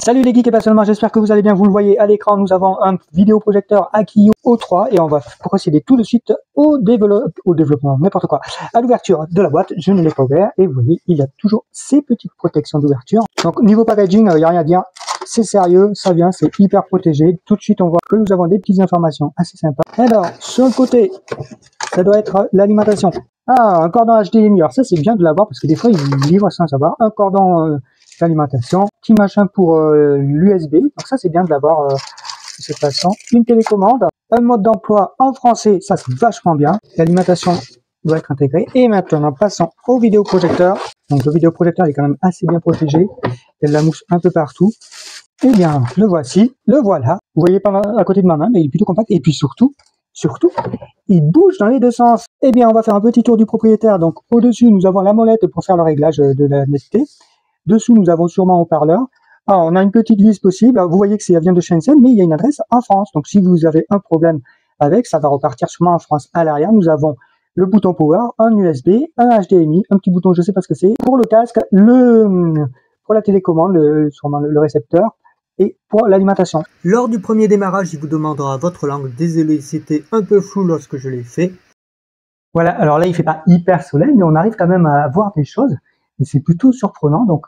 Salut les geeks et pas seulement, j'espère que vous allez bien. Vous le voyez à l'écran, nous avons un vidéoprojecteur Akio O3 et on va procéder tout de suite au développement, n'importe quoi, à l'ouverture de la boîte. Je ne l'ai pas ouvert et vous voyez, il y a toujours ces petites protections d'ouverture. Donc niveau packaging, il n'y a rien à dire, c'est sérieux, ça vient, c'est hyper protégé. Tout de suite, on voit que nous avons des petites informations assez sympas. Alors, sur le côté, ça doit être l'alimentation. Ah, un cordon HDMI, alors ça c'est bien de l'avoir parce que des fois ils livrent sans savoir. Un cordon d'alimentation, petit machin pour l'USB, donc ça c'est bien de l'avoir de cette façon. Une télécommande, un mode d'emploi en français, ça c'est vachement bien. L'alimentation doit être intégrée. Et maintenant passons au vidéoprojecteur. Donc le vidéoprojecteur est quand même assez bien protégé. Il y a de la mousse un peu partout. Eh bien, le voici, le voilà. Vous voyez pas à côté de ma main, mais il est plutôt compact. Et puis surtout, il bouge dans les deux sens. Eh bien, on va faire un petit tour du propriétaire. Donc, au-dessus, nous avons la molette pour faire le réglage de la netteté. Dessous, nous avons sûrement un haut-parleur. Alors, on a une petite vis possible. Vous voyez que ça vient de Shenzhen, mais il y a une adresse en France. Donc, si vous avez un problème avec, ça va repartir sûrement en France. À l'arrière, nous avons le bouton power, un USB, un HDMI, un petit bouton, je sais pas ce que c'est, pour le casque, pour la télécommande, sûrement le récepteur, et pour l'alimentation. Lors du premier démarrage, il vous demandera votre langue. Désolé, c'était un peu flou lorsque je l'ai fait. Voilà, alors là, il fait pas hyper soleil, mais on arrive quand même à voir des choses, et c'est plutôt surprenant. Donc,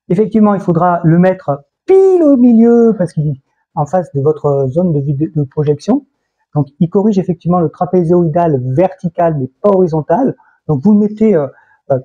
effectivement, il faudra le mettre pile au milieu, parce qu'il est en face de votre zone de projection. Donc, il corrige effectivement le trapézoïdal vertical, mais pas horizontal. Donc, vous le mettez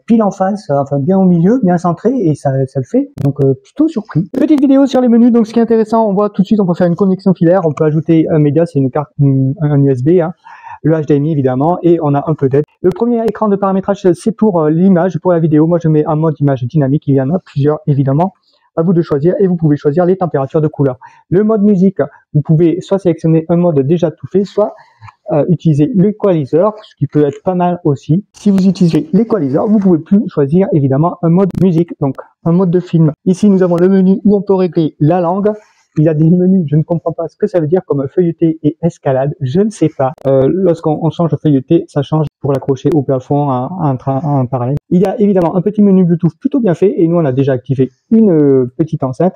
pile en face, enfin bien au milieu, bien centré, et ça le fait. Donc plutôt surpris. Petite vidéo sur les menus. Donc ce qui est intéressant, on voit tout de suite, on peut faire une connexion filaire, on peut ajouter un média, c'est une carte, un USB, hein, le HDMI évidemment, et on a un peu d'aide. Le premier écran de paramétrage, c'est pour l'image, pour la vidéo. Moi je mets un mode image dynamique, il y en a plusieurs évidemment. À vous de choisir, et vous pouvez choisir les températures de couleur. Le mode musique, vous pouvez soit sélectionner un mode déjà tout fait, soit utiliser l'équaliseur, ce qui peut être pas mal aussi. Si vous utilisez l'équaliseur, vous pouvez plus choisir évidemment un mode musique, donc un mode de film. Ici, nous avons le menu où on peut régler la langue. Il y a des menus, je ne comprends pas ce que ça veut dire, comme feuilleté et escalade, je ne sais pas. Lorsqu'on change de feuilleté, ça change pour l'accrocher au plafond en parallèle. Il y a évidemment un petit menu Bluetooth plutôt bien fait, et nous on a déjà activé une petite enceinte.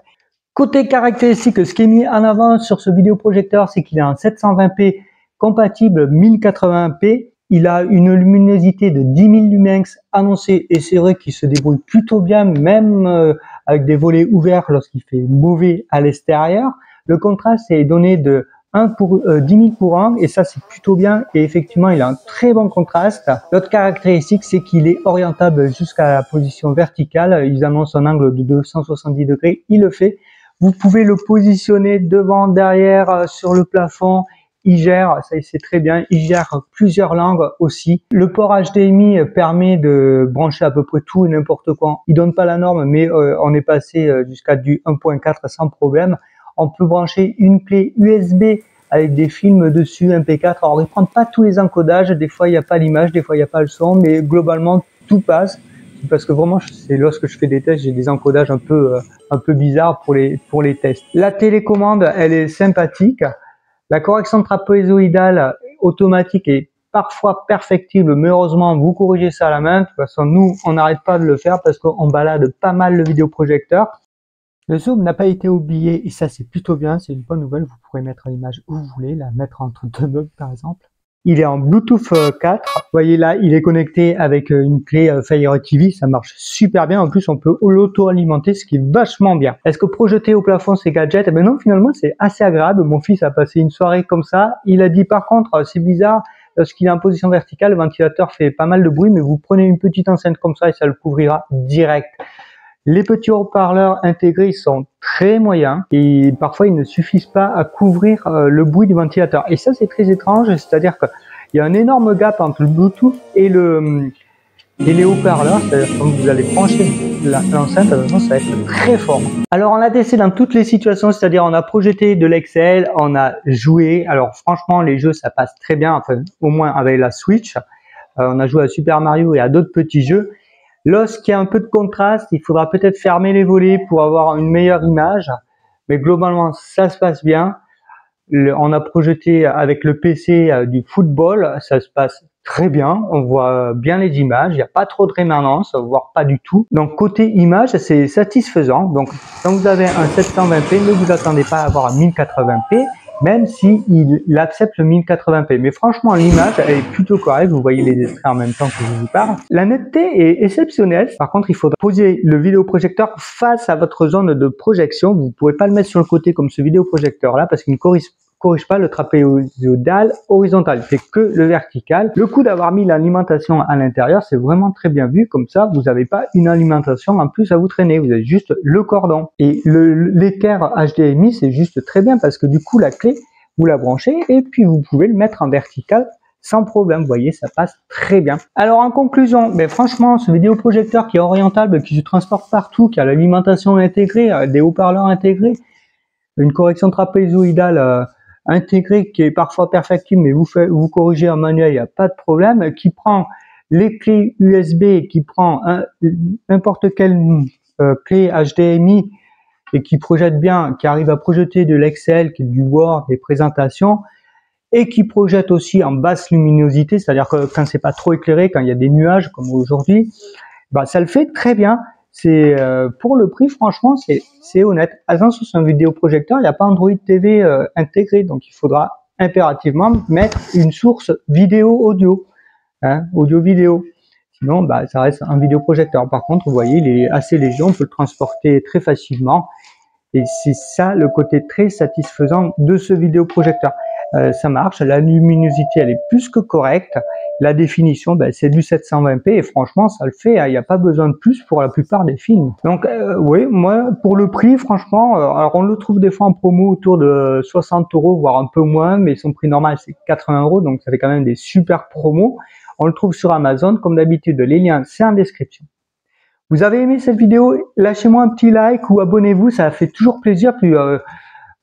Côté caractéristique, ce qui est mis en avant sur ce vidéoprojecteur, c'est qu'il est en 720p compatible 1080p. Il a une luminosité de 10 000 lumens annoncée, et c'est vrai qu'il se débrouille plutôt bien, même avec des volets ouverts lorsqu'il fait mauvais à l'extérieur. Le contraste est donné de 1 pour 10 000 pour 1, et ça c'est plutôt bien, et effectivement il a un très bon contraste. L'autre caractéristique, c'est qu'il est orientable jusqu'à la position verticale. Ils annoncent un angle de 270 degrés, il le fait. Vous pouvez le positionner devant, derrière, sur le plafond. Il gère, ça c'est très bien, il gère plusieurs langues aussi. Le port HDMI permet de brancher à peu près tout et n'importe quoi. Il donne pas la norme, mais on est passé jusqu'à du 1.4 sans problème. On peut brancher une clé USB avec des films dessus, MP4. Alors il prend pas tous les encodages, des fois il n'y a pas l'image, des fois il n'y a pas le son, mais globalement tout passe. Parce que vraiment, c'est lorsque je fais des tests, j'ai des encodages un peu bizarres pour les tests. La télécommande, elle est sympathique. La correction trapézoïdale automatique est parfois perfectible, mais heureusement, vous corrigez ça à la main. De toute façon, nous, on n'arrête pas de le faire parce qu'on balade pas mal le vidéoprojecteur. Le zoom n'a pas été oublié, et ça, c'est plutôt bien. C'est une bonne nouvelle. Vous pourrez mettre l'image où vous voulez, la mettre entre deux meubles, par exemple. Il est en Bluetooth 4. Vous voyez là, il est connecté avec une clé Fire TV. Ça marche super bien. En plus, on peut l'auto-alimenter, ce qui est vachement bien. Est-ce que projeter au plafond ces gadgets? Eh ben non, finalement, c'est assez agréable. Mon fils a passé une soirée comme ça. Il a dit par contre, c'est bizarre, lorsqu'il est en position verticale, le ventilateur fait pas mal de bruit, mais vous prenez une petite enceinte comme ça et ça le couvrira direct. Les petits haut-parleurs intégrés sont très moyens et parfois ils ne suffisent pas à couvrir le bruit du ventilateur. Et ça c'est très étrange, c'est-à-dire qu'il y a un énorme gap entre le Bluetooth et les haut-parleurs. C'est-à-dire quand vous allez brancher l'enceinte, ça va être très fort. Alors on l'a testé dans toutes les situations, c'est-à-dire on a projeté de l'Excel, on a joué. Alors franchement les jeux ça passe très bien, enfin au moins avec la Switch. On a joué à Super Mario et à d'autres petits jeux. Lorsqu'il y a un peu de contraste, il faudra peut-être fermer les volets pour avoir une meilleure image. Mais globalement, ça se passe bien. On a projeté avec le PC du football, ça se passe très bien, on voit bien les images, il n'y a pas trop de rémanence, voire pas du tout. Donc côté image, c'est satisfaisant. Donc quand vous avez un 720p, ne vous attendez pas à avoir un 1080p, même si il accepte le 1080p. Mais franchement, l'image elle est plutôt correcte. Vous voyez les extraits en même temps que je vous parle. La netteté est exceptionnelle. Par contre, il faudra poser le vidéoprojecteur face à votre zone de projection. Vous ne pouvez pas le mettre sur le côté comme ce vidéoprojecteur là parce qu'il ne corrige pas le trapézoïdal horizontal, il fait que le vertical. Le coup d'avoir mis l'alimentation à l'intérieur, c'est vraiment très bien vu, comme ça vous n'avez pas une alimentation en plus à vous traîner, vous avez juste le cordon. Et l'équerre HDMI, c'est juste très bien parce que du coup la clé, vous la branchez et puis vous pouvez le mettre en vertical sans problème, vous voyez, ça passe très bien. Alors en conclusion, franchement, ce vidéoprojecteur qui est orientable, qui se transporte partout, qui a l'alimentation intégrée, des haut-parleurs intégrés, une correction trapézoïdale intégré qui est parfois perfectible, mais vous corrigez en manuel, il n'y a pas de problème, qui prend les clés USB, qui prend n'importe quelle clé HDMI et qui projette bien, qui arrive à projeter de l'Excel, du Word, des présentations, et qui projette aussi en basse luminosité, c'est-à-dire que quand c'est pas trop éclairé, quand il y a des nuages comme aujourd'hui, ça le fait très bien. C'est pour le prix, franchement, c'est honnête. Attention, c'est un vidéoprojecteur, il n'y a pas Android TV intégré, donc il faudra impérativement mettre une source vidéo-audio, audio-vidéo. Sinon, ça reste un vidéoprojecteur. Par contre, vous voyez, il est assez léger, on peut le transporter très facilement. Et c'est ça le côté très satisfaisant de ce vidéoprojecteur. Ça marche, la luminosité elle est plus que correcte, la définition c'est du 720p et franchement ça le fait, il n'y a pas besoin de plus pour la plupart des films. Donc oui, moi pour le prix franchement, alors on le trouve des fois en promo autour de 60 €, voire un peu moins, mais son prix normal c'est 80 €, donc ça fait quand même des super promos. On le trouve sur Amazon comme d'habitude, les liens c'est en description. Vous avez aimé cette vidéo? Lâchez-moi un petit like ou abonnez-vous, ça fait toujours plaisir. Puis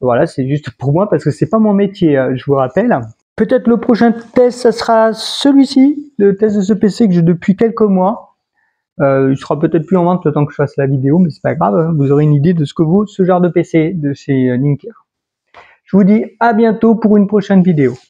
voilà, c'est juste pour moi parce que c'est pas mon métier, je vous rappelle. Peut-être le prochain test, ça sera celui-ci, le test de ce PC que j'ai depuis quelques mois. Il sera peut-être plus en vente le temps que je fasse la vidéo, mais c'est pas grave, hein, vous aurez une idée de ce que vaut ce genre de PC de chez Ninker. Je vous dis à bientôt pour une prochaine vidéo.